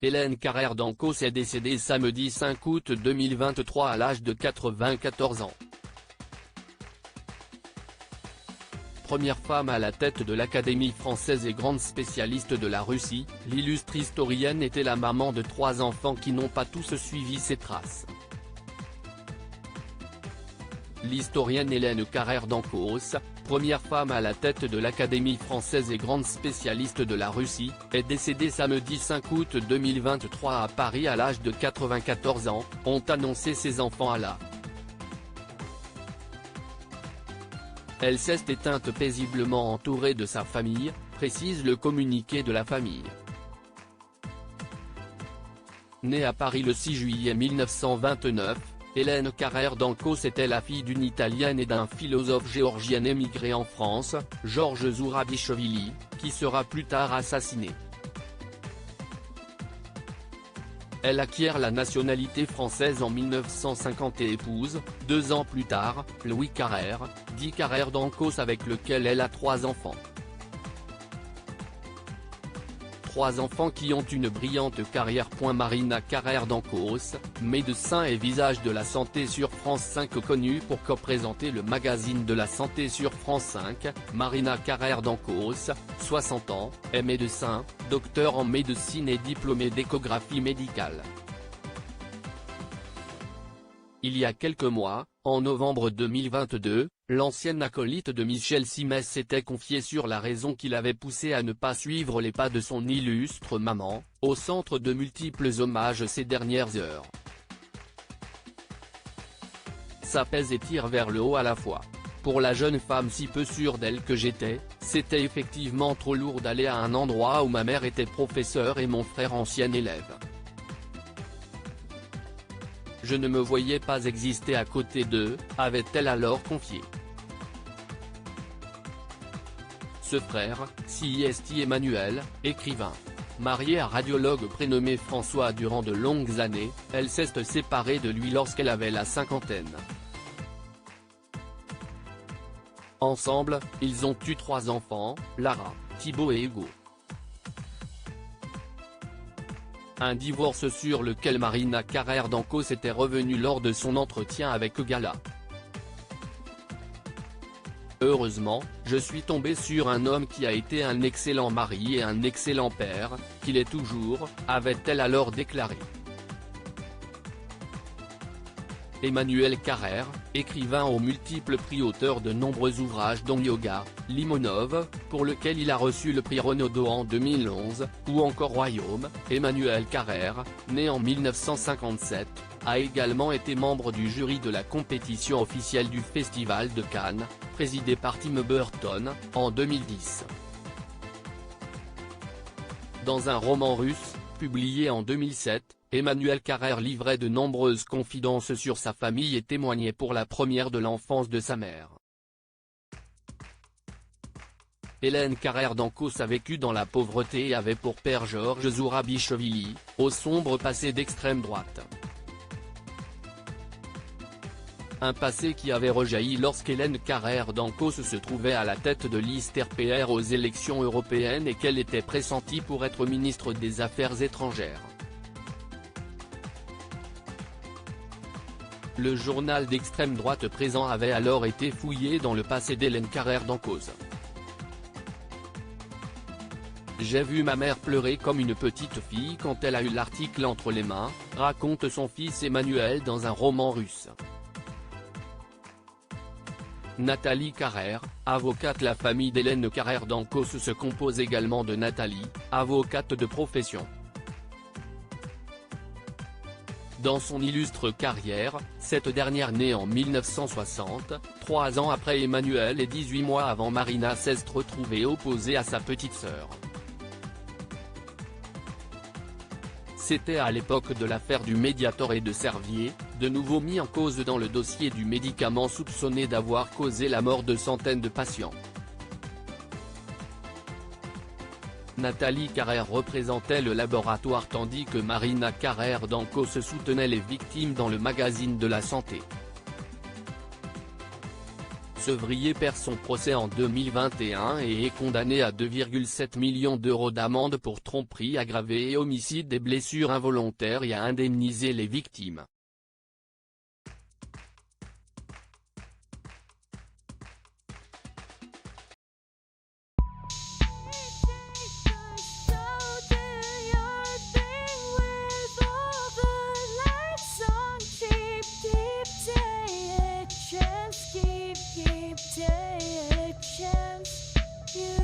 Hélène Carrère d'Ancos est décédée samedi 5 août 2023 à l'âge de 94 ans. Première femme à la tête de l'Académie française et grande spécialiste de la Russie, l'illustre historienne était la maman de 3 enfants qui n'ont pas tous suivi ses traces. L'historienne Hélène Carrère d'Ancos, première femme à la tête de l'Académie française et grande spécialiste de la Russie, est décédée samedi 5 août 2023 à Paris à l'âge de 94 ans, ont annoncé ses enfants à la. Elle s'est éteinte paisiblement entourée de sa famille, précise le communiqué de la famille. Née à Paris le 6 juillet 1929, Hélène Carrère d'Ancos était la fille d'une Italienne et d'un philosophe géorgien émigré en France, Georges Zourabichvili, qui sera plus tard assassiné. Elle acquiert la nationalité française en 1950 et épouse, 2 ans plus tard, Louis Carrère, dit Carrère d'Ancos avec lequel elle a 3 enfants. 3 enfants qui ont une brillante carrière. Marina Carrère d'Ancos, médecin et visage de la santé sur France 5 connue pour co-présenter le magazine de la santé sur France 5, Marina Carrère d'Ancos, 60 ans, est médecin, docteur en médecine et diplômée d'échographie médicale. Il y a quelques mois, en novembre 2022, l'ancienne acolyte de Michel Simès s'était confiée sur la raison qui l'avait poussé à ne pas suivre les pas de son illustre maman, au centre de multiples hommages ces dernières heures. Ça pèse et tire vers le haut à la fois. Pour la jeune femme si peu sûre d'elle que j'étais, c'était effectivement trop lourd d'aller à un endroit où ma mère était professeure et mon frère ancien élève. Je ne me voyais pas exister à côté d'eux, avait-elle alors confié. Ce frère, c'est Emmanuel, écrivain. Mariée à radiologue prénommé François durant de longues années, elle s'est séparée de lui lorsqu'elle avait la cinquantaine. Ensemble, ils ont eu 3 enfants, Lara, Thibaut et Hugo. Un divorce sur lequel Marina Carrère d'Ancos était revenue lors de son entretien avec Gala. Heureusement, je suis tombée sur un homme qui a été un excellent mari et un excellent père, qu'il est toujours, avait-elle alors déclaré. Emmanuel Carrère, écrivain aux multiples prix, auteur de nombreux ouvrages dont Yoga, Limonov, pour lequel il a reçu le prix Renaudot en 2011, ou encore Royaume, Emmanuel Carrère, né en 1957, a également été membre du jury de la compétition officielle du Festival de Cannes, présidé par Tim Burton, en 2010. Dans un roman russe, publié en 2007, Emmanuel Carrère livrait de nombreuses confidences sur sa famille et témoignait pour la première de l'enfance de sa mère. Hélène Carrère d'Ancos a vécu dans la pauvreté et avait pour père Georges Zourabichvili, au sombre passé d'extrême droite. Un passé qui avait rejailli lorsqu'Hélène Carrère d'Ancos se trouvait à la tête de liste RPR aux élections européennes et qu'elle était pressentie pour être ministre des Affaires étrangères. Le journal d'extrême droite présent avait alors été fouillé dans le passé d'Hélène Carrère d'Ancos. J'ai vu ma mère pleurer comme une petite fille quand elle a eu l'article entre les mains, raconte son fils Emmanuel dans un roman russe. Nathalie Carrère, avocate. La famille d'Hélène Carrère d'Ancos se compose également de Nathalie, avocate de profession. Dans son illustre carrière, cette dernière née en 1960, 3 ans après Emmanuel et 18 mois avant Marina, s'est retrouvée opposée à sa petite sœur. C'était à l'époque de l'affaire du Mediator et de Servier, de nouveau mis en cause dans le dossier du médicament soupçonné d'avoir causé la mort de centaines de patients. Nathalie Carrère représentait le laboratoire tandis que Marina Carrère d'Ancos soutenait les victimes dans le magazine de la santé. Sevrier perd son procès en 2021 et est condamné à 2,7 millions d'euros d'amende pour tromperie aggravée et homicide et blessures involontaires et à indemniser les victimes. Keep taking a chance. You